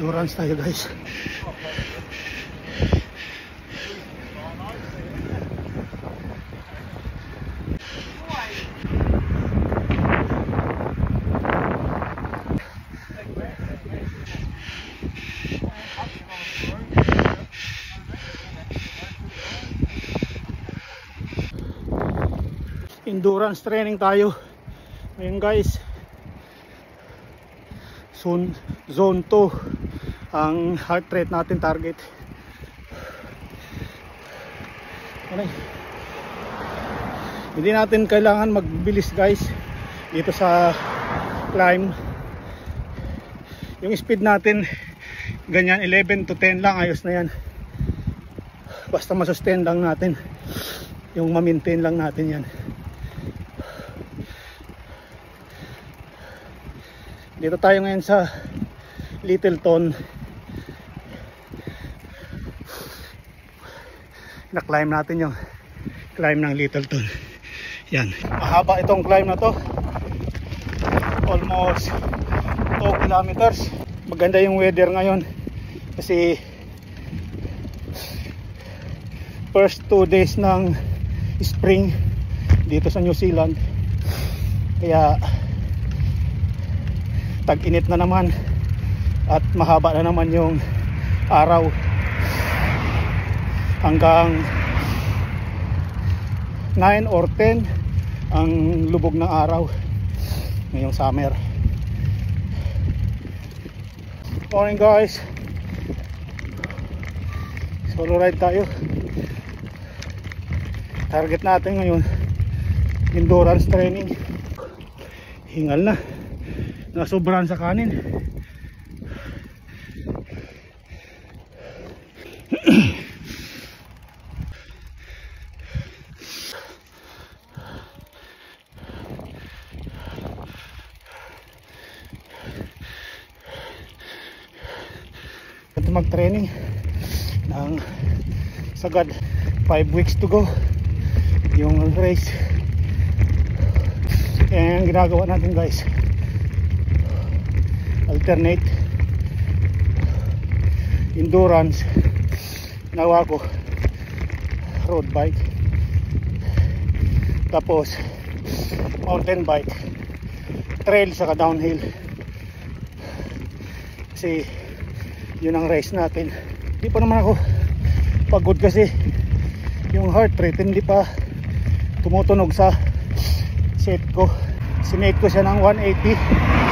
Endurance tayo guys. Endurance training tayo ngayon guys. Zone 2 ang heart rate natin, target. Okay. Hindi natin kailangan magbilis guys dito sa climb. Yung speed natin ganyan 11 to 10 lang, ayos na yan. Basta masustain lang natin, yung ma-maintain lang natin yan. Dito tayo ngayon sa Littleton. Na-climb natin yung climb ng Littleton. Yan. Mahaba itong climb na to. Almost 2 kilometers. Maganda yung weather ngayon. Kasi first 2 days ng spring dito sa New Zealand. Kaya tag-init na naman at mahaba na naman yung araw hanggang 9 or 10 ang lubog ng araw ngayong summer. Morning guys, solo ride tayo. Target natin ngayon endurance training. Hingal na, nasobrahan sa kanin. Ito mag-training ng sagad 5 weeks to go yung race. Yan ginagawa natin guys, alternate endurance, nawa ko road bike, tapos mountain bike, trail saka downhill. Kasi yun ang race natin. Hindi pa naman ako pagod kasi yung heart rate hindi pa tumutunog sa set ko. Sinate ko siya ng 180